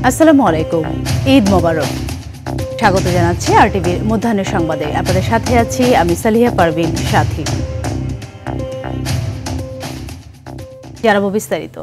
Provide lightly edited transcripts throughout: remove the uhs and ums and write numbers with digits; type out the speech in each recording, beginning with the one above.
আসসালামু আলাইকুম, ঈদ মোবারক। স্বাগত জানাচ্ছি আরটিভির মধ্যাহ্নের সংবাদে। আপনাদের সাথে আছি আমি সালিহা পারভিন সাথী। জানাবো বিস্তারিত।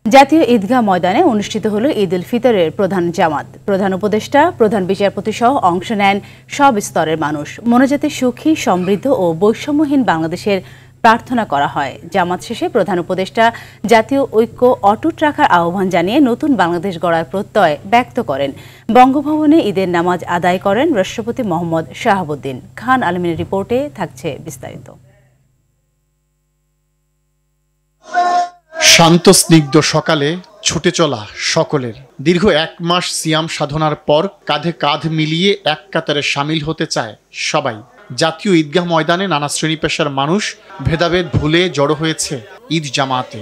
জাতীয় ঈদগাহ ময়দানে অনুষ্ঠিত হলো ঈদ উল ফিতরের প্রধান জামাত। প্রধান উপদেষ্টা, প্রধান বিচারপতি সহ অংশ নেন সব স্তরের মানুষ। মোনাজাতে সুখী, সমৃদ্ধ ও বৈষম্যহীন বাংলাদেশের প্রার্থনা করা হয়। জামাত শেষে প্রধান উপদেষ্টা জাতীয় ঐক্য অটুট রাখার আহ্বান জানিয়ে নতুন বাংলাদেশ গড়ার প্রত্যয় ব্যক্ত করেন। বঙ্গভবনে ঈদের নামাজ আদায় করেন রাষ্ট্রপতি মোহাম্মদ শাহাবুদ্দিন। খান আলমিনের রিপোর্টে থাকছে বিস্তারিত। শান্ত স্নিগ্ধ সকালে ছুটে চলা সকলের। দীর্ঘ 1 মাস সিয়াম সাধনার পর কাঁধে কাঁধ মিলিয়ে এক কাতারে সামিল হতে চায় সবাই। জাতীয় ঈদগাহ ময়দানে নানা শ্রেণী পেশার মানুষ ভেদাভেদ ভুলে জড়ো হয়েছে ঈদ জামাতে।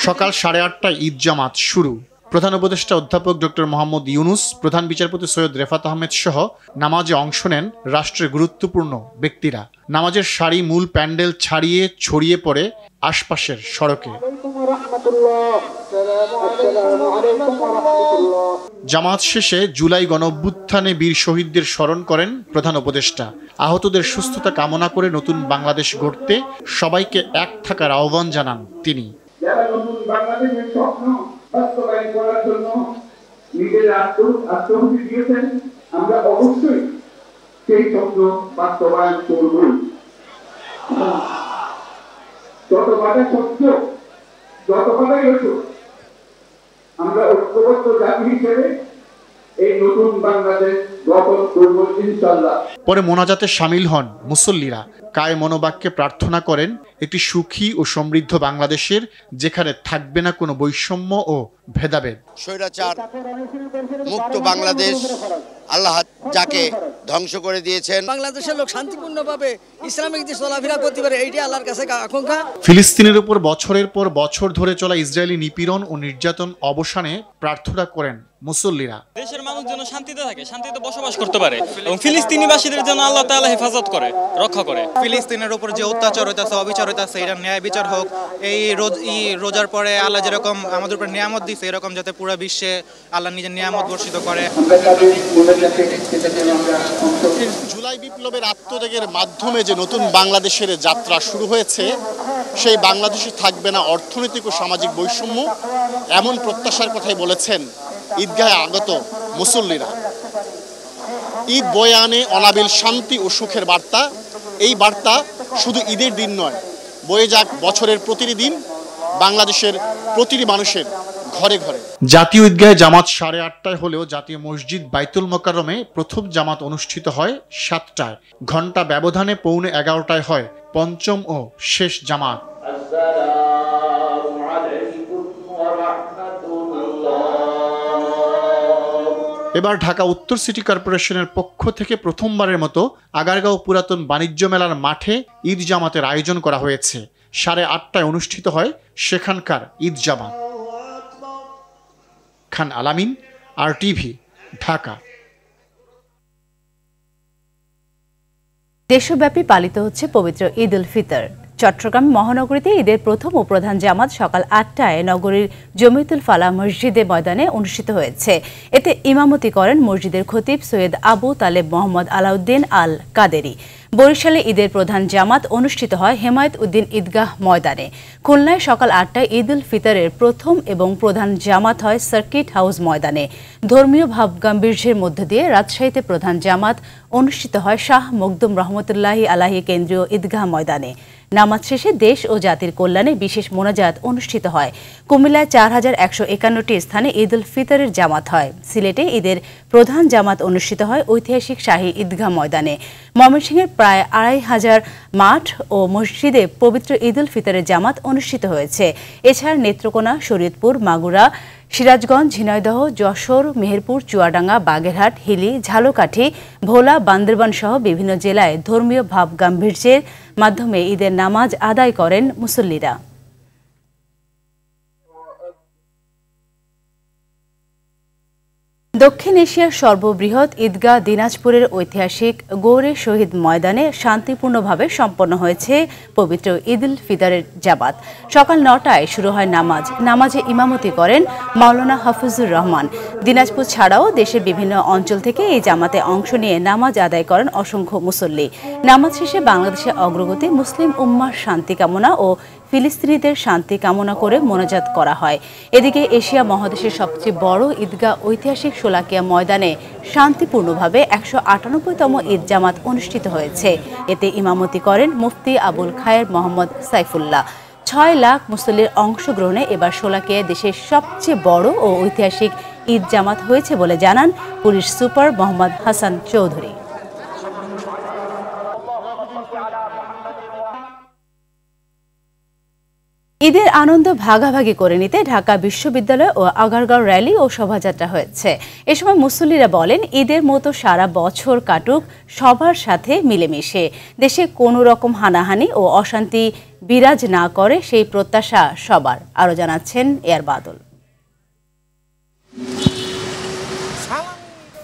সকাল 8:30টায় ঈদ জামাত শুরু। প্রধান উপদেষ্টা অধ্যাপক ডক্টর মোহাম্মদ ইউনুস, প্রধান বিচারপতি সৈয়দ রেফাত আহমেদ সহ নামাজে অংশ নেন রাষ্ট্রের গুরুত্বপূর্ণ ব্যক্তিরা। নামাজের সারি মূল প্যান্ডেল ছাড়িয়ে ছড়িয়ে পড়ে আশপাশের সড়কে। জামাত শেষে জুলাই গণঅভ্যুত্থানে বীর শহীদদের স্মরণ করেন প্রধান উপদেষ্টা। আহতদের সুস্থতা কামনা করে নতুন বাংলাদেশ গড়তে সবাইকে এক থাকার আহ্বান জানান তিনি। বাস্তবায়ন করার জন্য নিজের আত্মহুতি দিয়েছেন, আমরা অবশ্যই সেই স্বপ্ন বাস্তবায়ন করব। যত বাধা সত্য, যত বাধাই হতো, আমরা ঐক্যবদ্ধ জাতি হিসেবে এই নতুন বাংলাদেশ গঠন করব ইনশাআল্লাহ। পরে মোনাজাতে শামিল হন মুসল্লিরা। কায় মনোবাক্যে প্রার্থনা করেন একটি সুখী ও সমৃদ্ধ বাংলাদেশের, যেখানে থাকবে না কোনো বৈষম্য ও ভেদাভেদ। স্বৈরাচার মুক্ত বাংলাদেশ আল্লাহ যাকে ধ্বংস করে দিয়েছেন, বাংলাদেশের লোক শান্তিপূর্ণভাবে ইসলামিক যে চলাফেরা করতে পারে, এইটা আল্লাহর কাছে আকাঙ্ক্ষা। ফিলিস্তিনের উপর বছরের পর বছর ধরে চলা ইসরায়েলি নিপীড়ন ও নির্যাতন অবসানে প্রার্থনা করেন মুসল্লিরা। দেশের মানুষ যেন শান্তিতে থাকে, শান্তিতে বসবাস করতে পারে এবং ফিলিস্তিনিবাসীদের যেন আল্লাহ তাআলা হেফাজত করে, রক্ষা করে। ফিলিস্তিনের উপর যে অত্যাচার হইতাছে, অবিচার হইতাছে, এটা ন্যায় বিচার হোক। এই রোজার পরে আল্লাহ যেরকম আমাদের উপর নিয়ামত দিচ্ছে, এরকম যাতে পুরো বিশ্বে আল্লাহ নিজের নিয়ামত বর্ষিত করে। জুলাই বিপ্লবের আত্মত্যাগের মাধ্যমে যে নতুন বাংলাদেশের যাত্রা শুরু হয়েছে, সেই বাংলাদেশে থাকবে না অর্থনৈতিক ও সামাজিক বৈষম্য, এমন প্রত্যাশার কথাই বলেছেন ঈদগাহে আগত মুসল্লিরা। ঈদ বয়ে আনে অনাবিল শান্তি ও সুখের বার্তা। এই বার্তা শুধু ঈদের দিন নয়, বয়ে যাক বছরের প্রতিটি দিন বাংলাদেশের প্রতিটি মানুষের ঘরে ঘরে। জাতীয় ঈদগাহে জামাত 8:30টায় হলেও জাতীয় মসজিদ বাইতুল মোকাররমে প্রথম জামাত অনুষ্ঠিত হয় 7টায়। ঘণ্টা ব্যবধানে 11:45টায় হয় পঞ্চম ও শেষ জামাত। এবার ঢাকা উত্তর সিটি কর্পোরেশনের পক্ষ থেকে প্রথমবারের মতো আগারগাঁও পুরাতন বাণিজ্য মেলার মাঠে ঈদ জামাতের আয়োজন করা হয়েছে। 8:30টায় অনুষ্ঠিত হয় সেখানকার ঈদ জামাত। খান আলামিন, আরটিভি, ঢাকা। দেশব্যাপী পালিত হচ্ছে পবিত্র ঈদ উল ফিতর। চট্টগ্রাম মহানগরীতে ঈদের প্রথম ও প্রধান জামাত সকাল 8টায় নগরীর জমিয়তুল ফালাহ মসজিদে ময়দানে অনুষ্ঠিত হয়েছে। এতে ইমামতি করেন মসজিদের খতিব সৈয়দ আবু তালেব মোহাম্মদ আলাউদ্দিন আল কাদেরি। বরিশালে ঈদের প্রধান জামাত অনুষ্ঠিত হয় হেমায়েত উদ্দিন ঈদগাহ ময়দানে। খুলনায় সকাল 8টায় ঈদ উল ফিতরের প্রথম এবং প্রধান জামাত হয় সার্কিট হাউস ময়দানে। ধর্মীয় ভাবগাম্ভীর্যের মধ্য দিয়ে রাজশাহীতে প্রধান জামাত অনুষ্ঠিত হয় শাহ মখদুম রহমতুল্লাহি আলাহি কেন্দ্রীয় ঈদগাহ ময়দানে। নামাজ শেষে দেশ ও জাতির কল্যাণে বিশেষ মোনাজাত অনুষ্ঠিত হয়। কুমিল্লায় 4151টি স্থানে ঈদ উল ফিতরের জামাত হয়। সিলেটে ঈদের প্রধান জামাত অনুষ্ঠিত হয় ঐতিহাসিক শাহী ঈদগাহ ময়দানে। ময়মনসিংহের প্রায় 2500 মাঠ ও মসজিদে পবিত্র ঈদ উল ফিতরের জামাত অনুষ্ঠিত হয়েছে। এছাড়া নেত্রকোনা, শরীয়তপুর, মাগুরা, সিরাজগঞ্জ, ঝিনাইদহ, যশোর, মেহেরপুর, চুয়াডাঙ্গা, বাগেরহাট, হিলি, ঝালকাঠি, ভোলা, বান্দরবান সহ বিভিন্ন জেলায় ধর্মীয় ভাবগাম্ভীর্যের মাধ্যমে ঈদের নামাজ আদায় করেন মুসল্লিরা। দক্ষিণ এশিয়ার সর্ববৃহৎ ঈদগাহ দিনাজপুরের ঐতিহাসিক গৌরে শহীদ ময়দানে শান্তিপূর্ণভাবে সম্পন্ন হয়েছে পবিত্র ঈদ উল ফিতরের জামাত। সকাল ৯টায় শুরু হয় নামাজে ইমামতি করেন মাওলানা হাফিজুর রহমান। দিনাজপুর ছাড়াও দেশের বিভিন্ন অঞ্চল থেকে এই জামাতে অংশ নিয়ে নামাজ আদায় করেন অসংখ্য মুসল্লি। নামাজ শেষে বাংলাদেশের অগ্রগতি, মুসলিম উম্মার শান্তি কামনা ও ফিলিস্তিনিদের শান্তি কামনা করে মোনাজাত করা হয়। এদিকে এশিয়া মহাদেশের সবচেয়ে বড় ঈদগাহ ঐতিহাসিক শোলাকিয়া ময়দানে শান্তিপূর্ণভাবে ১৯৮তম ঈদ জামাত অনুষ্ঠিত হয়েছে। এতে ইমামতি করেন মুফতি আবুল খায়ের মোহাম্মদ সাইফুল্লাহ। ৬ লাখ মুসল্লির অংশগ্রহণে এবার শোলাকিয়ায় দেশের সবচেয়ে বড় ও ঐতিহাসিক ঈদ জামাত হয়েছে বলে জানান পুলিশ সুপার মোহাম্মদ হাসান চৌধুরী। ঈদের আনন্দ ভাগাভাগি করে নিতে ঢাকা বিশ্ববিদ্যালয় ও আগারগাঁও র্যালি ও শোভাযাত্রা হয়েছে। এ সময় মুসল্লিরা বলেন, ঈদের মতো সারা বছর কাটুক সবার সাথে মিলেমিশে, দেশে কোনো রকম হানাহানি ও অশান্তি বিরাজ না করে সেই প্রত্যাশা সবার। আরও জানাচ্ছেন এয়ার বাদল।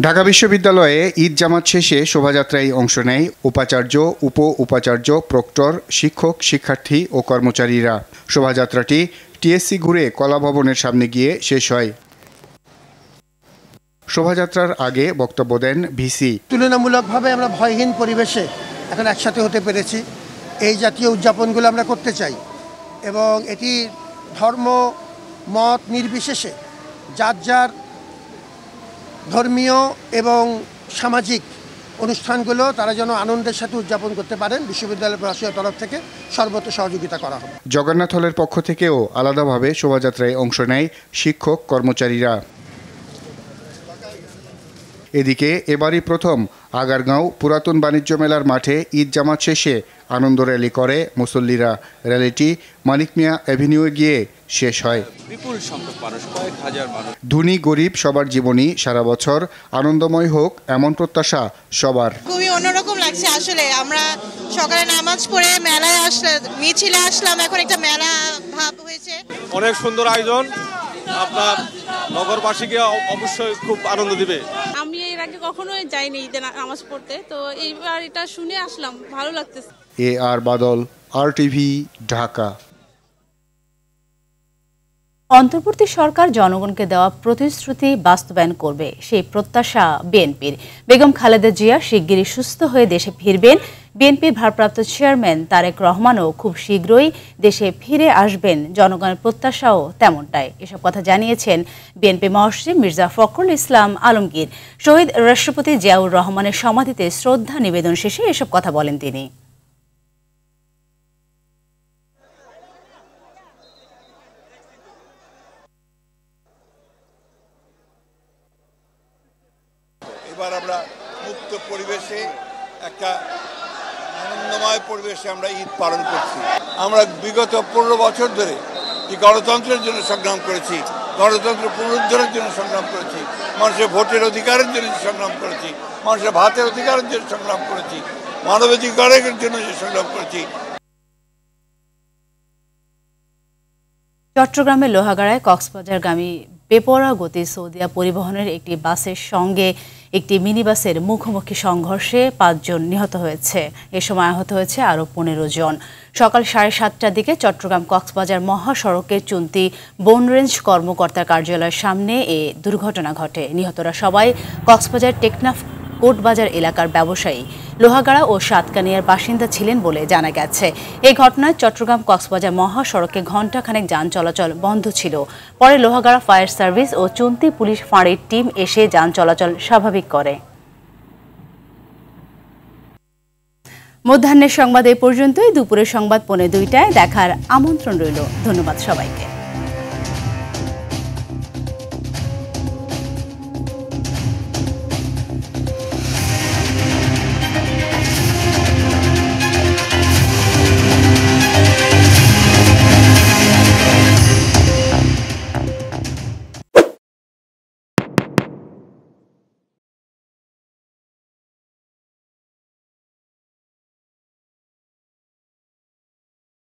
ঢাকা বিশ্ববিদ্যালয়ে ঈদ জামাত শেষে শোভাযাত্রায় অংশ নেয় উপাচার্য, উপ উপাচার্য, প্রক্টর, শিক্ষক, শিক্ষার্থী ও কর্মচারীরা। শোভাযাত্রাটি টিএসসি ঘুরে কলা ভবনের সামনে গিয়ে শেষ হয়। শোভাযাত্রার আগে বক্তব্য দেন ভিসি। তুলনামূলকভাবে আমরা ভয়হীন পরিবেশে এখন একসাথে হতে পেরেছি। এই জাতীয় উদযাপনগুলো আমরা করতে চাই এবং এটি ধর্ম মত নির্বিশেষে যার যার ধর্মীয় এবং সামাজিক অনুষ্ঠানগুলো তারা যেন আনন্দের সাথে উদযাপন করতে পারেন, বিশ্ববিদ্যালয় প্রশাসনের তরফ থেকে সর্বোচ্চ সহযোগিতা করা হবে। জগন্নাথ হলের পক্ষ থেকেও আলাদাভাবে শোভাযাত্রায় অংশ নেয় শিক্ষক কর্মচারীরা। এদিকে এবারই প্রথম আগারগাঁও পুরাতন বাণিজ্য মেলার মাঠে ঈদ জামাত শেষে আনন্দ র্যালি করে মুসল্লিরা। র্যালিটি মানিক মিয়া অ্যাভিনিউয়ে গিয়ে শেষ হয়। বিপুল সংখ্যক মানুষ, কয়েক হাজার মানুষ। ধনী গরিব সবার জীবনই সারা বছর আনন্দময় হোক এমন প্রত্যাশা সবার। খুবই অন্যরকম লাগছে আসলে। আমরা সকালে নামাজ পড়ে মেলায় আসলাম, মিছিলে আসলাম, এখন একটা মেলা ভাব হয়েছে। অনেক সুন্দর আয়োজন, আপনার নগরবাসীকে অবশ্যই খুব আনন্দ দিবে। আমি এর আগে কখনোই যাইনি ঈদে নামাজ পড়তে, তো এইবার এটা শুনে আসলাম, ভালো লাগতেছে। এআর বাদল, RTV, ঢাকা। অন্তর্বর্তী সরকার জনগণকে দেওয়া প্রতিশ্রুতি বাস্তবায়ন করবে, সেই প্রত্যাশা বিএনপির। বেগম খালেদা জিয়া শিগগিরই সুস্থ হয়ে দেশে ফিরবেন। বিএনপির ভারপ্রাপ্ত চেয়ারম্যান তারেক রহমানও খুব শীঘ্রই দেশে ফিরে আসবেন, জনগণের প্রত্যাশাও তেমনটাই। এসব কথা জানিয়েছেন বিএনপি মহাসচিব মির্জা ফখরুল ইসলাম আলমগীর। শহীদ রাষ্ট্রপতি জিয়াউর রহমানের সমাধিতে শ্রদ্ধা নিবেদন শেষে এসব কথা বলেন তিনি। এবার আমরা মুক্ত পরিবেশে, একটা আনন্দময় পরিবেশে আমরা ঈদ পালন করছি। আমরা বিগত 15 বছর ধরে এই গণতন্ত্রের জন্য সংগ্রাম করেছি, গণতন্ত্র পুনরুদ্ধারের জন্য সংগ্রাম করেছি, মানুষের ভোটের অধিকারের জন্য সংগ্রাম করেছি, মানুষের ভাতের অধিকারের জন্য সংগ্রাম করেছি, মানবাধিকারের জন্য সংগ্রাম করেছি। চট্টগ্রামের লোহাগাড়ায় কক্সবাজারগামী বেপরোয়া গতি সৌদিয়া পরিবহনের একটি বাসের সঙ্গে একটি মিনিবাসের মুখোমুখি সংঘর্ষে 5 জন নিহত হয়েছে। এ সময় আহত হয়েছে আরও 15 জন। সকাল 7:30টার দিকে চট্টগ্রাম কক্সবাজার মহাসড়কের চুন্তি বন রেঞ্জ কর্মকর্তার কার্যালয়ের সামনে এ দুর্ঘটনা ঘটে। নিহতরা সবাই কক্সবাজার টেকনাফ কোটবাজার এলাকার ব্যবসায়ী, লোহাগাড়া ও সাতকানিয়ার বাসিন্দা ছিলেন বলে জানা গেছে। এই ঘটনায় চট্টগ্রাম কক্সবাজার মহাসড়কে ঘণ্টাখানেক যান চলাচল বন্ধ ছিল। পরে লোহাগাড়া ফায়ার সার্ভিস ও চুন্তি পুলিশ ফাঁড়ির টিম এসে যান চলাচল স্বাভাবিক করে। মধ্যাহ্নের সংবাদ এ পর্যন্তই। দুপুরের সংবাদ 2:45টায় দেখার আমন্ত্রণ রইল। ধন্যবাদ সবাইকে।